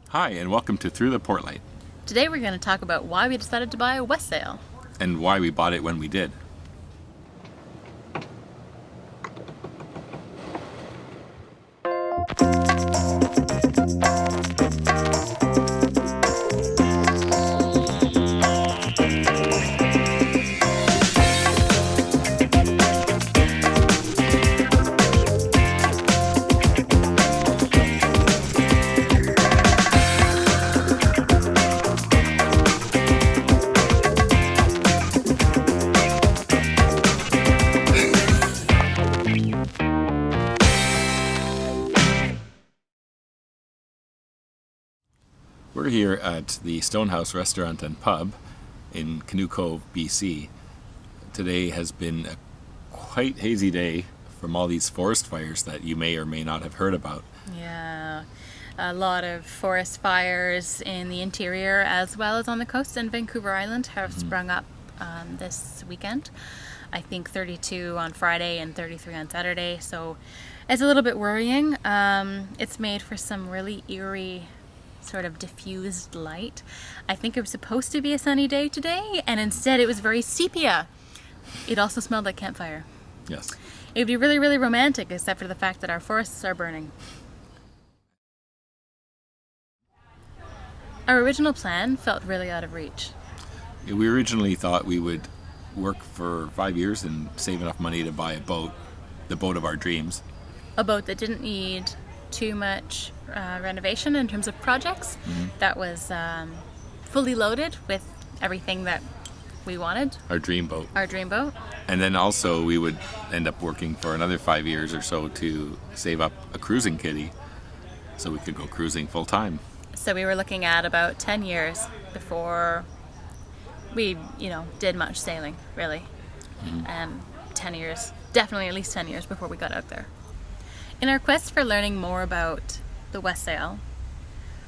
Hi, and welcome to Through the Portlight, Today we're going to talk about why we decided to buy a Westsail. and why we bought it when we did. We're here at the Stonehouse Restaurant and Pub in Canoe Cove, BC. Today has been a quite hazy day from all these forest fires that you may or may not have heard about. Yeah, a lot of forest fires in the interior as well as on the coast in Vancouver Island have sprung up this weekend. I think 32 on Friday and 33 on Saturday, so it's a little bit worrying. It's made for some really eerie sort of diffused light. I think it was supposed to be a sunny day today, and instead it was very sepia. It also smelled like campfire. Yes. It would be really, really romantic, except for the fact that our forests are burning. Our original plan felt really out of reach. We originally thought we would work for 5 years and save enough money to buy a boat, the boat of our dreams. A boat that didn't need too much renovation in terms of projects, that was fully loaded with everything that we wanted, Our dream boat. our dream boat. And then also we would end up working for another 5 years or so to save up a cruising kitty so we could go cruising full time. So we were looking at about 10 years before we, did much sailing, really. And 10 years, definitely at least 10 years before we got out there. In our quest for learning more about the Westsail,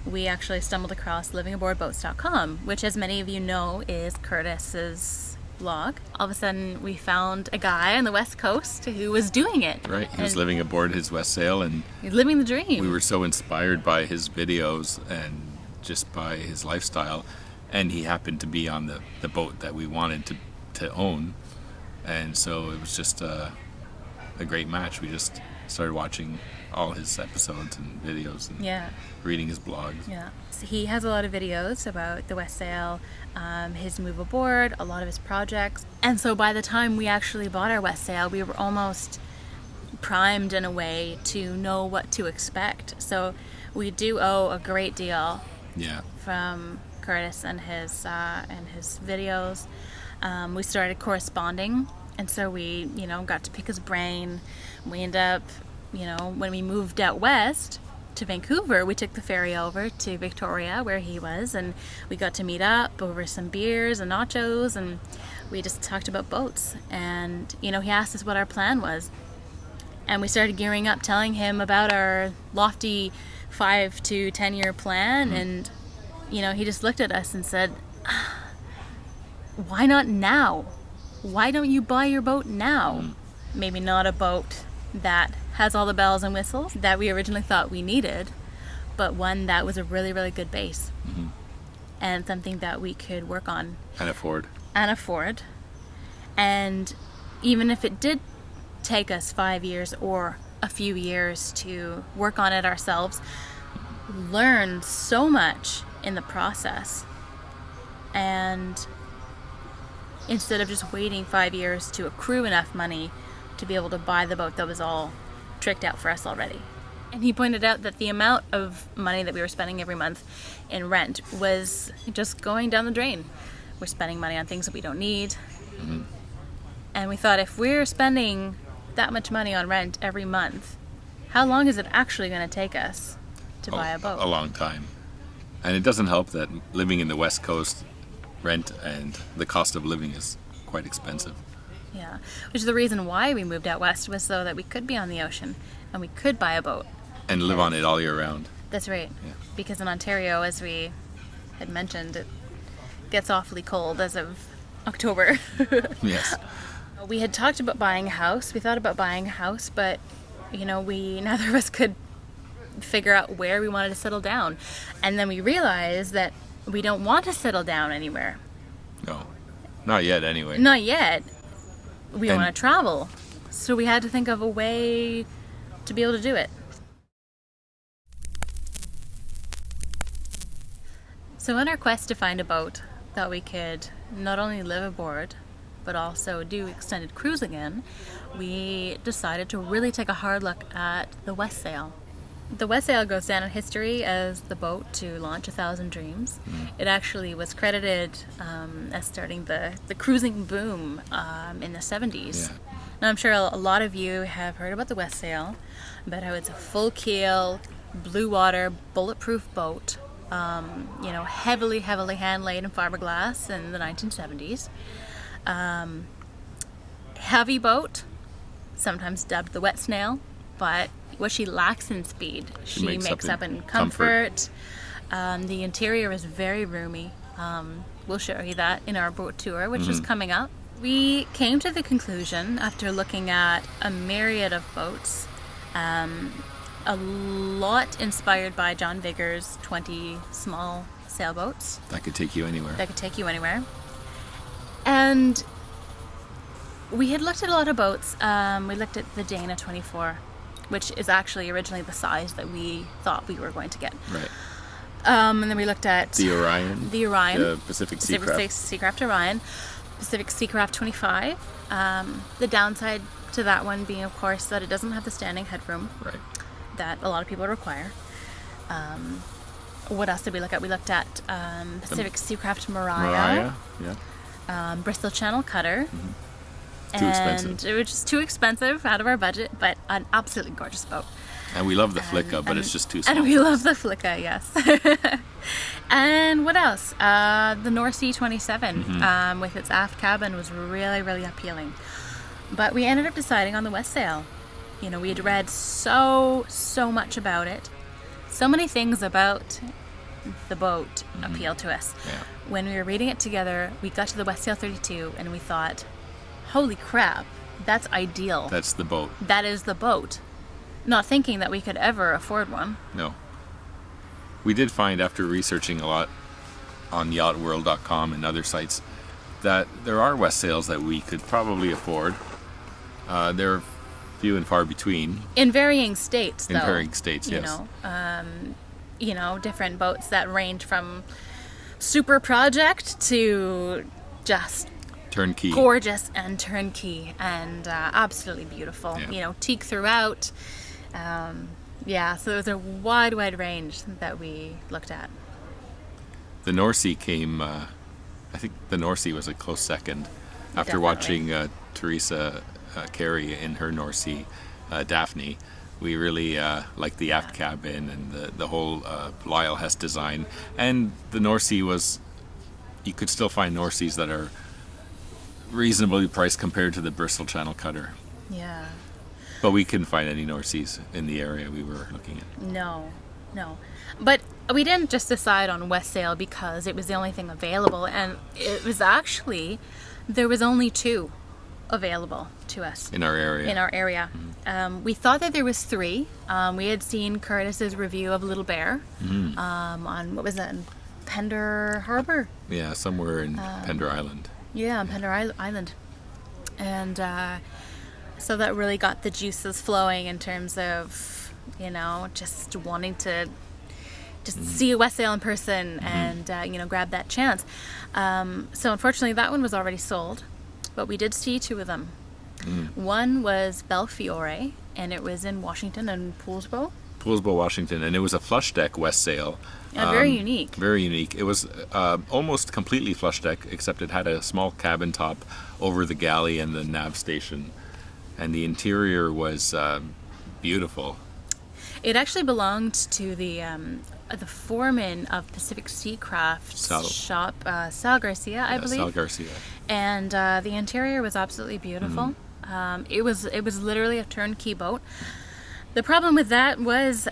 we actually stumbled across livingaboardboats.com, which, as many of you know, is Curtis's blog. All of a sudden, we found a guy on the West Coast who was doing it. Right, he was living aboard his Westsail, and He's living the dream. we were so inspired by his videos and just by his lifestyle. And he happened to be on the boat that we wanted to own, and so it was just a great match. We just started watching all his episodes and videos and Yeah. reading his blogs. Yeah. So he has a lot of videos about the Westsail, his move aboard, a lot of his projects. And so by the time we actually bought our Westsail, we were almost primed in a way to know what to expect. So we do owe a great deal Yeah. from Curtis and his videos. We started corresponding, and so we, got to pick his brain. We ended up, when we moved out west to Vancouver, we took the ferry over to Victoria where he was, and we got to meet up over some beers and nachos, and we just talked about boats. And, he asked us what our plan was. And we started gearing up, telling him about our lofty 5 to 10 year plan, and he just looked at us and said, why not now? Why don't you buy your boat now? Maybe not a boat that has all the bells and whistles that we originally thought we needed, but one that was a really, really good base and something that we could work on And afford. And even if it did take us 5 years or a few years to work on it ourselves, learn so much in the process. And instead of just waiting 5 years to accrue enough money to be able to buy the boat that was all tricked out for us already. And he pointed out that the amount of money that we were spending every month in rent was just going down the drain. We're spending money on things that we don't need. And we thought, if we're spending that much money on rent every month, how long is it actually going to take us to buy a boat? A long time. And it doesn't help that living in the West Coast, rent and the cost of living is quite expensive. Yeah, which is the reason why we moved out west, was so that we could be on the ocean and we could buy a boat. And live on it all year round. That's right. Yeah. Because in Ontario, as we had mentioned, it gets awfully cold as of October. Yes. We had talked about buying a house. We thought about buying a house, but, we neither of us could figure out where we wanted to settle down. And then we realized that we don't want to settle down anywhere. No, not yet anyway. Not yet. We And- want to travel. So we had to think of a way to be able to do it. So in our quest to find a boat that we could not only live aboard, but also do extended cruising in, we decided to really take a hard look at the Westsail. The Westsail goes down in history as the boat to launch 1,000 dreams. It actually was credited as starting the cruising boom in the 70s. Yeah. Now I'm sure a lot of you have heard about the Westsail, about how it's a full keel, blue water, bulletproof boat, heavily hand laid in fiberglass in the 1970s. Heavy boat, sometimes dubbed the wet snail, but what she lacks in speed, she makes up in comfort. The interior is very roomy. We'll show you that in our boat tour, which is coming up. We came to the conclusion, after looking at a myriad of boats, a lot inspired by John Vigor's 20 small sailboats That could take you anywhere. that could take you anywhere. And we had looked at a lot of boats. We looked at the Dana 24, which is actually originally the size that we thought we were going to get. Right. And then we looked at The Orion. The Pacific Seacraft. Seacraft Orion, Pacific Seacraft 25. The downside to that one being, of course, that it doesn't have the standing headroom Right. that a lot of people require. What else did we look at? We looked at Pacific Seacraft Mariah. Yeah. Bristol Channel Cutter. Too expensive. It was just too expensive, out of our budget, but an absolutely gorgeous boat. And we love the Flicka, but it's just too small. And we love the Flicka, yes. And what else? The North Sea 27 with its aft cabin was really, really appealing. But we ended up deciding on the Westsail. You know, we had read so much about it. So many things about the boat appealed to us. Yeah. When we were reading it together, we got to the Westsail 32 and we thought, holy crap, that's ideal. That's the boat. That is the boat. Not thinking that we could ever afford one. No. We did find, after researching a lot on yachtworld.com and other sites, that there are Westsails that we could probably afford. They're few and far between. In varying states, though. In varying states, yes. Different boats that range from super project to just Turnkey. gorgeous and turnkey and absolutely beautiful. Yeah. Teak throughout. So there was a wide range that we looked at. The North Sea came, I think the North Sea was a close second. After Definitely. watching Teresa Carey in her North Sea, Daphne, we really liked the aft cabin and the whole Lyle Hess design. And the North Sea you could still find North Seas that are reasonably priced compared to the Bristol Channel Cutter. Yeah. But we couldn't find any North Seas in the area we were looking at. No. But we didn't just decide on Westsail because it was the only thing available, and it was actually, there was only 2 available to us. In our area. We thought that there was 3. We had seen Curtis's review of Little Bear on, what was that, Pender Harbor? Yeah, somewhere in Pender Island. Yeah, on Pender Island. And so that really got the juices flowing in terms of, just wanting to just see a Westsail in person and, grab that chance. So unfortunately that one was already sold, but we did see 2 of them. One was Belfiore, and it was in Washington and Poulsbo, Washington, and it was a flush deck Westsail. Very unique. Very unique. It was almost completely flush deck, except it had a small cabin top over the galley and the nav station, and the interior was beautiful. It actually belonged to the foreman of Pacific Seacraft's shop, Sal Garcia, I believe. Sal Garcia. And the interior was absolutely beautiful. It was literally a turnkey boat. The problem with that was,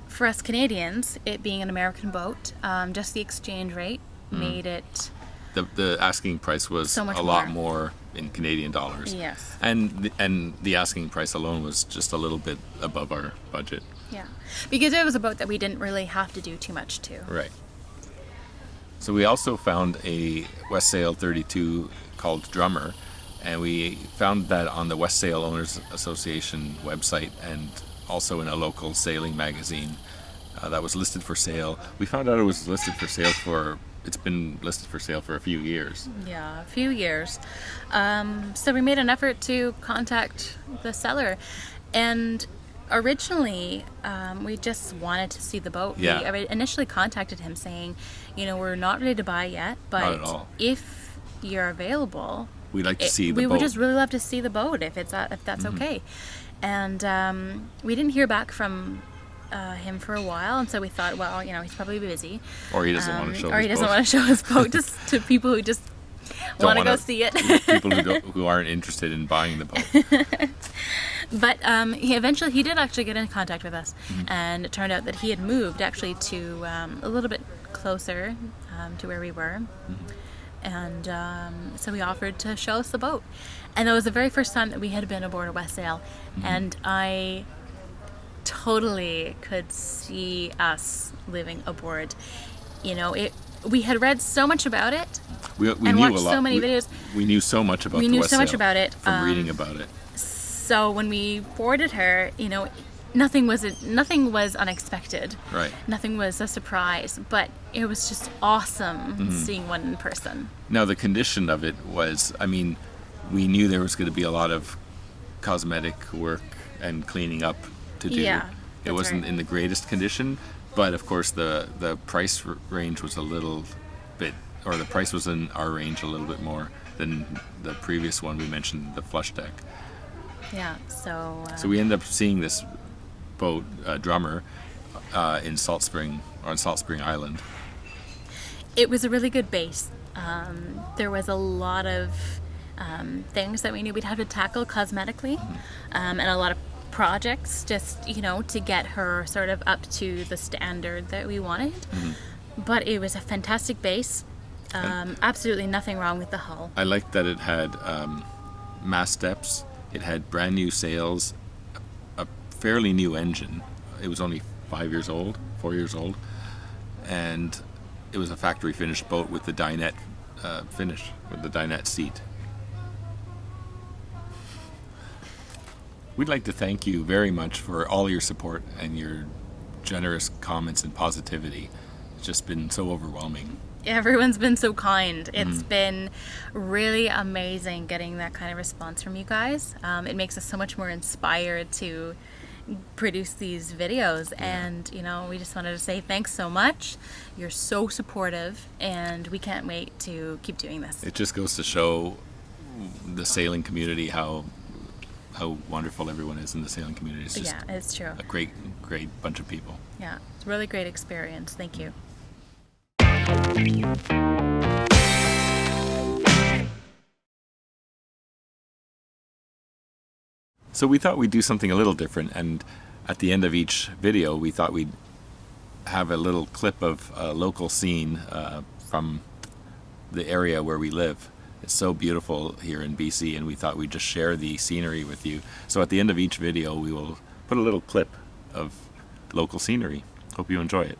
for us Canadians, it being an American boat, just the exchange rate made it the asking price was So much a lot more. more in Canadian dollars. Yes. And the asking price alone was just a little bit above our budget. Yeah. Because it was a boat that we didn't really have to do too much to. Right. So we also found a Westsail 32 called Drummer, and we found that on the Westsail Owners Association website and also in a local sailing magazine that was listed for sale. We found out it was listed for sale it's been listed for sale for a few years. Yeah, a few years. So we made an effort to contact the seller, and originally we just wanted to see the boat. Yeah. We initially contacted him saying, we're not ready to buy yet, Not but at all. if you're available, We'd like to see the we boat. would just really love to see the boat if that's okay. And we didn't hear back from him for a while, and so we thought, well, he's probably busy, Or he doesn't want to show or he his doesn't boat. want to show his boat just to people who just Don't want to go wanna- see it. People who aren't interested in buying the boat. But he did actually get in contact with us, and it turned out that he had moved actually to a little bit closer to where we were, and so he offered to show us the boat. And it was the very first time that we had been aboard a Westsail, and I totally could see us living aboard. We had read so much about it. We And knew watched a lot. so many videos. We knew so much about We the knew so much Westsail about it, from reading about it. So when we boarded her, nothing was unexpected. Right. Nothing was a surprise, but it was just awesome seeing one in person. Now, the condition of it was, we knew there was going to be a lot of cosmetic work and cleaning up to do. Yeah, It that's wasn't right. in the greatest condition, but of course the price range was a little bit, or the price was in our range a little bit more than the previous one we mentioned, the flush deck. Yeah, so So we ended up seeing this boat, Drummer, in Salt Spring, on Salt Spring Island. it was a really good base. There was a lot of things that we knew we'd have to tackle cosmetically, and a lot of projects just, to get her sort of up to the standard that we wanted. But it was a fantastic base. Absolutely nothing wrong with the hull. I liked that it had mast steps, it had brand new sails, a fairly new engine. It was only 4 years old, and it was a factory finished boat with the dinette finish, with the dinette seat. We'd like to thank you very much for all your support and your generous comments and positivity. It's just been so overwhelming. Everyone's been so kind. It's been really amazing getting that kind of response from you guys. It makes us so much more inspired to produce these videos, and we just wanted to say thanks so much. You're so supportive, and we can't wait to keep doing this. It just goes to show the sailing community how wonderful everyone is in the sailing community. It's just Yeah, it's true. a great bunch of people. Yeah, it's a really great experience. Thank you. So we thought we'd do something a little different, and at the end of each video we thought we'd have a little clip of a local scene from the area where we live. It's so beautiful here in BC, and we thought we'd just share the scenery with you. So at the end of each video we will put a little clip of local scenery. Hope you enjoy it.